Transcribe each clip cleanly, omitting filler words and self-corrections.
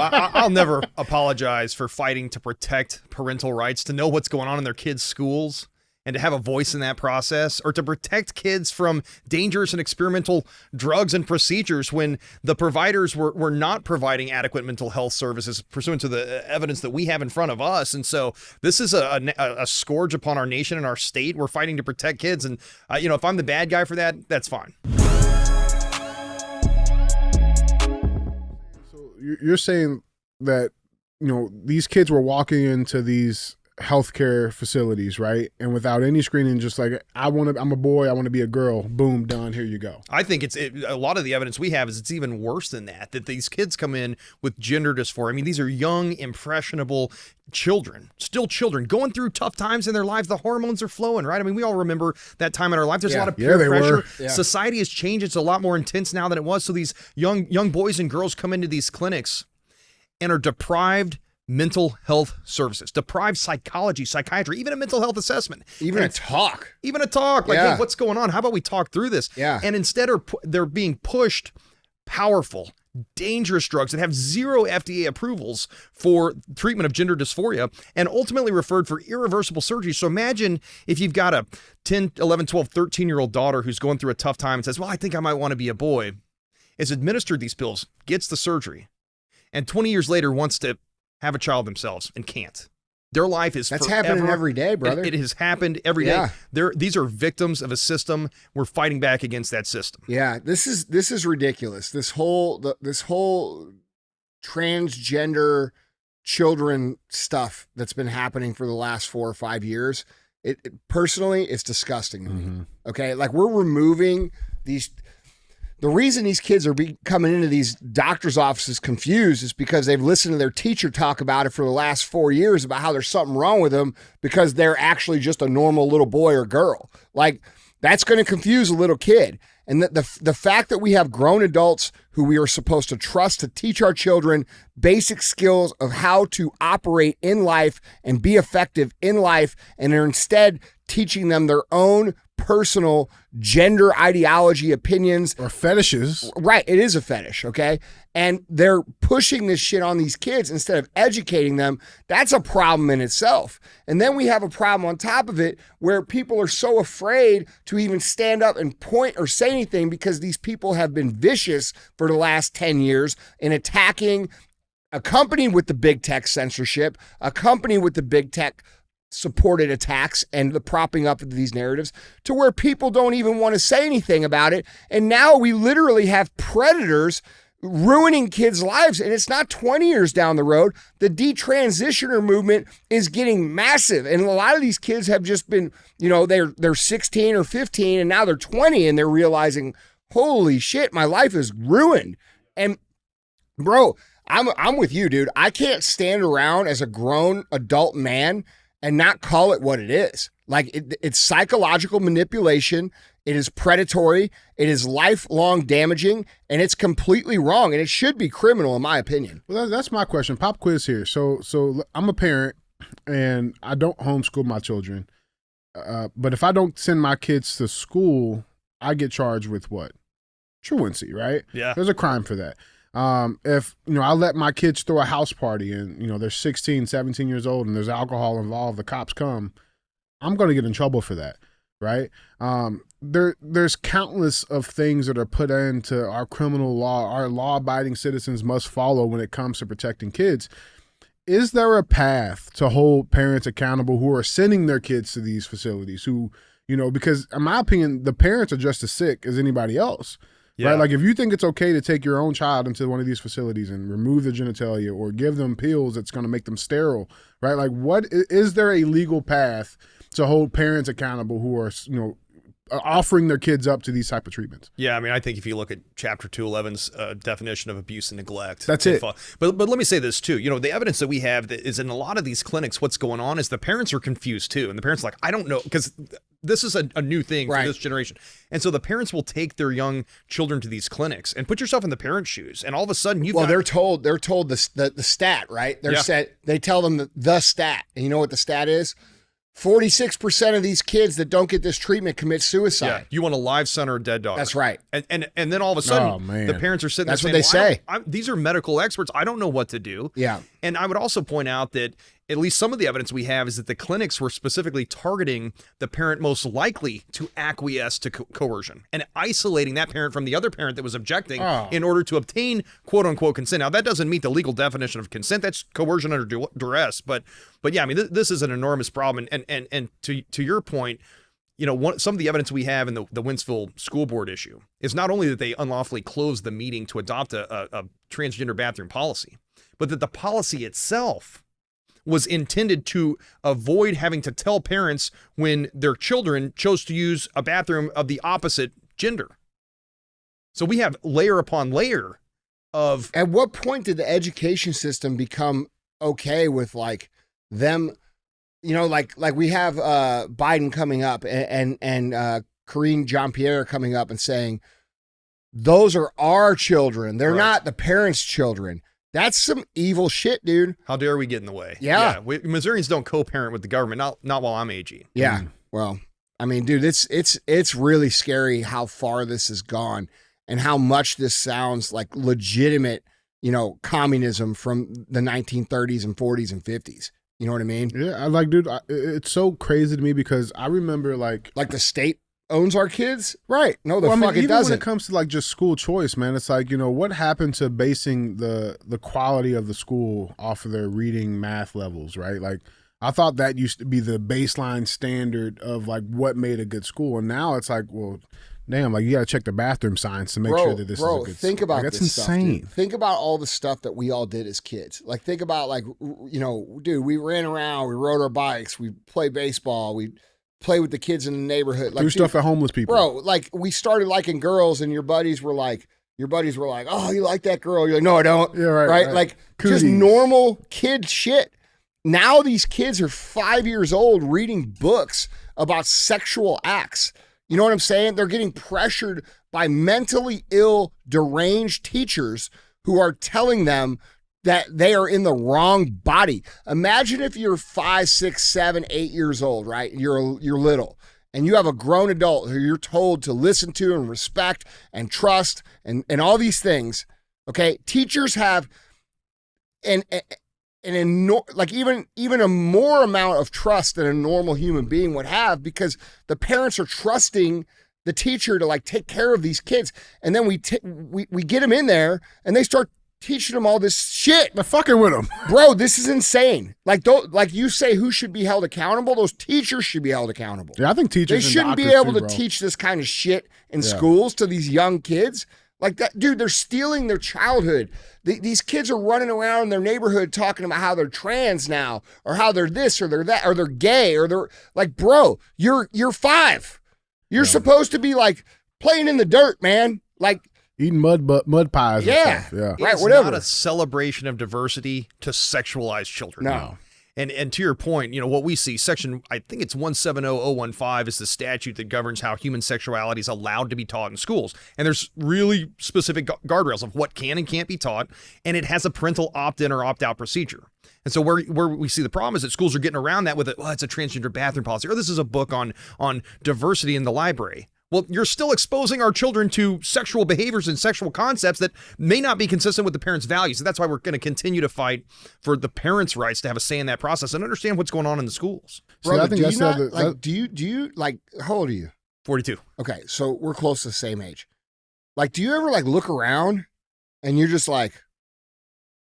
I'll never apologize for fighting to protect parental rights, to know what's going on in their kids' schools and to have a voice in that process, or to protect kids from dangerous and experimental drugs and procedures when the providers were not providing adequate mental health services pursuant to the evidence that we have in front of us. And so this is a scourge upon our nation and our state. We're fighting to protect kids. And, if I'm the bad guy for that, that's fine. So you're saying that, these kids were walking into these healthcare facilities, right? And without any screening, just like, I'm a boy, I want to be a girl, boom, done, here you go. I think a lot of the evidence we have is it's even worse than that these kids come in with gender dysphoria. I mean, these are young, impressionable children, still children, going through tough times in their lives. The hormones are flowing, right? I mean, we all remember that time in our life. There's a lot of peer pressure. Yeah. Society has changed. It's a lot more intense now than it was. So these young boys and girls come into these clinics and are deprived mental health services, deprived psychiatry, even a mental health assessment. Even a talk. Like, hey, what's going on? How about we talk through this? Yeah. And instead they're being pushed powerful, dangerous drugs that have 0 FDA approvals for treatment of gender dysphoria and ultimately referred for irreversible surgery. So imagine if you've got a 10, 11, 12, 13-year-old daughter who's going through a tough time and says, well, I think I might want to be a boy, is administered these pills, gets the surgery, and 20 years later wants to have a child themselves and can't. Their life is That's forever. happening every day, brother. It has happened every day. These are victims of a system. We're fighting back against that system. Yeah, this is ridiculous. This whole transgender children stuff that's been happening for the last 4 or 5 years. Personally, it's disgusting to me. Okay, like, we're removing these. The reason these kids are coming into these doctors' offices confused is because they've listened to their teacher talk about it for the last 4 years about how there's something wrong with them because they're actually just a normal little boy or girl. Like, that's going to confuse a little kid. And the fact that we have grown adults who we are supposed to trust to teach our children basic skills of how to operate in life and be effective in life, and are instead teaching them their own personal gender ideology, opinions, or fetishes. Right. It is a fetish. Okay. And they're pushing this shit on these kids instead of educating them. That's a problem in itself. And then we have a problem on top of it where people are so afraid to even stand up and point or say anything because these people have been vicious for the last 10 years in attacking, accompanied with the big tech censorship, accompanied with the big tech supported attacks and the propping up of these narratives, to where people don't even want to say anything about it. And now we literally have predators ruining kids' lives. And it's not 20 years down the road. The detransitioner movement is getting massive. And a lot of these kids have just been, they're 16 or 15 and now they're 20 and they're realizing, holy shit, my life is ruined. And bro, I'm with you, dude. I can't stand around as a grown adult man and not call it what it is. Like, it's psychological manipulation. It is predatory. It is lifelong damaging, and it's completely wrong. And it should be criminal, in my opinion. Well, that's my question. Pop quiz here. So I'm a parent, and I don't homeschool my children. But if I don't send my kids to school, I get charged with what? Truancy, right? Yeah. There's a crime for that. If, I let my kids throw a house party and, they're 16, 17 years old and there's alcohol involved, the cops come, I'm going to get in trouble for that. Right. There's countless of things that are put into our criminal law, our law abiding citizens must follow when it comes to protecting kids. Is there a path to hold parents accountable who are sending their kids to these facilities who, because in my opinion, the parents are just as sick as anybody else. Yeah. Right? Like, if you think it's okay to take your own child into one of these facilities and remove the genitalia or give them pills that's going to make them sterile, right? Like, what is there a legal path to hold parents accountable who are, offering their kids up to these type of treatments? Yeah, I mean, I think if you look at Chapter 211's definition of abuse and neglect, that's it. But let me say this too. The evidence that we have that is in a lot of these clinics, what's going on is the parents are confused too, and the parents are like, I don't know, because this is a new thing for this generation. And so the parents will take their young children to these clinics, and put yourself in the parents' shoes, and all of a sudden they're told the stat, right? They tell them the stat. And you know what the stat is? 46% of these kids that don't get this treatment commit suicide. Yeah, you want a live son or a dead dog. That's right. And then all of a sudden, Oh, man. the parents are sitting That's there what saying, they say. these are medical experts. I don't know what to do. Yeah. And I would also point out that at least some of the evidence we have is that the clinics were specifically targeting the parent most likely to acquiesce to coercion and isolating that parent from the other parent that was objecting in order to obtain quote unquote consent. Now, that doesn't meet the legal definition of consent. That's coercion under duress. But yeah, I mean, this is an enormous problem. And to your point, you know, some of the evidence we have in the Wentzville school board issue is not only that they unlawfully closed the meeting to adopt a transgender bathroom policy, but that the policy itself was intended to avoid having to tell parents when their children chose to use a bathroom of the opposite gender. So we have layer upon layer of... At what point did the education system become okay with like them, you know, like we have Biden coming up and Karine Jean-Pierre coming up and saying, those are our children. They're not the parents' children. That's some evil shit, dude. How dare we get in the way? Yeah. Missourians don't co-parent with the government, not while I'm AG. Yeah. Well, I mean, dude, it's really scary how far this has gone and how much this sounds like legitimate, you know, communism from the 1930s and 40s and 50s. You know what I mean? Yeah, dude, it's so crazy to me because I remember like the state owns our kids? Right. No, the fuck fuck it even doesn't. when it comes to like just school choice, man, it's like, you know, what happened to basing the quality of the school off of their reading math levels, right? Like I thought that used to be the baseline standard of like what made a good school. And now it's like, well, damn, like you got to check the bathroom science to make sure that this is a good think about like, that's this insane. Stuff, dude. Think about all the stuff that we all did as kids. Like think about like, you know, dude, we ran around, we rode our bikes, we played baseball, we play with the kids in the neighborhood. Like, do stuff at homeless people. Bro, like we started liking girls and your buddies were like, oh, you like that girl? You're like, no, I don't. Yeah, right. Like Cooties. just normal kid shit. Now these kids are 5 years old reading books about sexual acts. You know what I'm saying? They're getting pressured by mentally ill, deranged teachers who are telling them that they are in the wrong body. Imagine if you're 5, 6, 7, 8 years old, right? You're little, and you have a grown adult who you're told to listen to and respect and trust and all these things. Okay, teachers have an like even a more amount of trust than a normal human being would have because the parents are trusting the teacher to like take care of these kids, and then we get them in there and they start teaching them all this shit. They're fucking with them. Bro, this is insane. Like you say who should be held accountable? Those teachers should be held accountable. Yeah, I think teachers They shouldn't and be doctors able too, to bro. teach this kind of shit in schools to these young kids. Like that, dude, they're stealing their childhood. These kids are running around in their neighborhood talking about how they're trans now, or how they're this, or they're that, or they're gay, or they're like, bro, you're 5. You're supposed to be like playing in the dirt, man. Like eating mud pies. Yeah. And stuff. Yeah. Right, It's whatever. not a celebration of diversity to sexualize children. No. And to your point, you know, what we see, section, I think it's 170015 is the statute that governs how human sexuality is allowed to be taught in schools. And there's really specific guardrails of what can and can't be taught. And it has a parental opt-in or opt-out procedure. And so where we see the problem is that schools are getting around that with it's a transgender bathroom policy, or this is a book on diversity in the library. Well, you're still exposing our children to sexual behaviors and sexual concepts that may not be consistent with the parents' values. And that's why we're going to continue to fight for the parents' rights to have a say in that process and understand what's going on in the schools. Brother, I think do that's you not, the other- like, do you like, how old are you? 42. Okay, so we're close to the same age. Like, do you ever like look around and you're just like,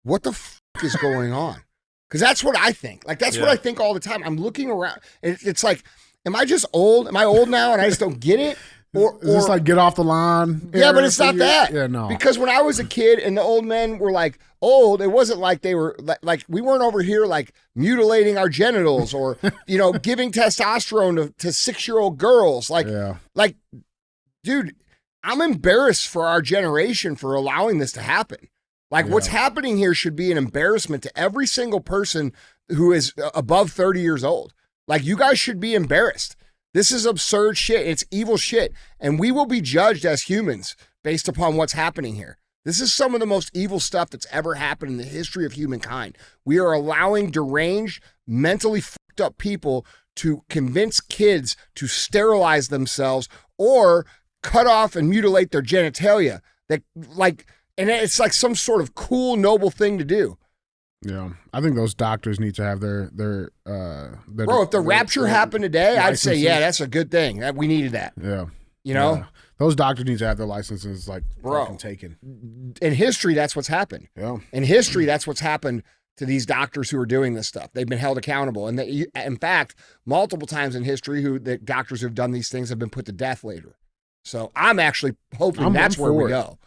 what the fuck is going on? Because that's what I think. Like, that's what I think all the time. I'm looking around and it's like, am I just old? Am I old now and I just don't get it? Is this like get off the line? Yeah, but era it's for not you? that. Yeah, no. Because when I was a kid and the old men were like old, it wasn't like they were like we weren't over here like mutilating our genitals or, you know, giving testosterone to 6-year-old girls. Like, dude, I'm embarrassed for our generation for allowing this to happen. Like what's happening here should be an embarrassment to every single person who is above 30 years old. Like you guys should be embarrassed. This is absurd shit. It's evil shit. And we will be judged as humans based upon what's happening here. This is some of the most evil stuff that's ever happened in the history of humankind. We are allowing deranged, mentally fucked up people to convince kids to sterilize themselves or cut off and mutilate their genitalia. And it's like some sort of cool, noble thing to do. Yeah, I think those doctors need to have their Bro, if the rapture happened today, I'd say, yeah, that's a good thing. We needed that. Yeah. You know? Yeah. Those doctors need to have their licenses Bro. fucking taken. In history, that's what's happened. Yeah. In history, that's what's happened to these doctors who are doing this stuff. They've been held accountable. And in fact, multiple times in history, the doctors who've done these things have been put to death later. So I'm actually hoping that's where we go.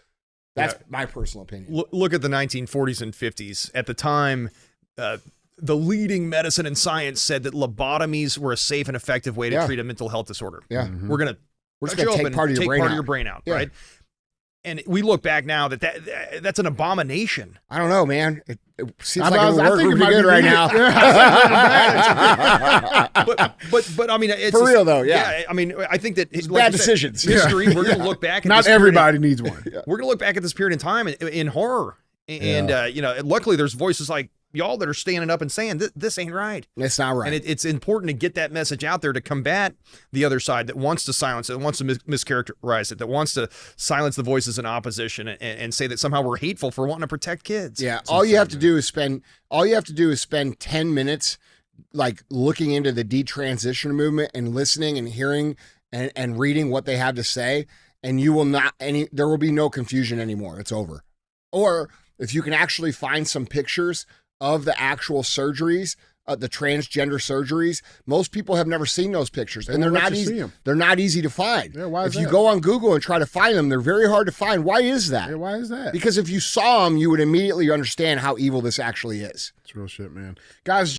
That's my personal opinion. Look at the 1940s and 50s. At the time, the leading medicine and science said that lobotomies were a safe and effective way to treat a mental health disorder. Yeah. We're going to to take part of your brain out, right? And we look back now that's an abomination. I don't know, man. It seems I like it would work pretty good right now. but I mean, it's for real though. Yeah. I mean, I think that it's bad decisions. History. We're going to look back. At Not everybody needs one. We're going to look back at this period in time in horror, and luckily there's voices like y'all that are standing up and saying this ain't right. It's not right. And it's important to get that message out there to combat the other side that wants to silence it, that wants to mischaracterize it, that wants to silence the voices in opposition and say that somehow we're hateful for wanting to protect kids. Yeah. All you have to do is spend 10 minutes like looking into the detransition movement and listening and hearing and reading what they have to say. And you will there will be no confusion anymore. It's over. Or if you can actually find some pictures of the actual surgeries, the transgender surgeries, most people have never seen those pictures, and they're not easy. They're not easy to find. Yeah, why is if you that? go on Google and try to find them, they're very hard to find. Why is that? Yeah, why is that? Because if you saw them, you would immediately understand how evil this actually is. It's real shit, man. Guys,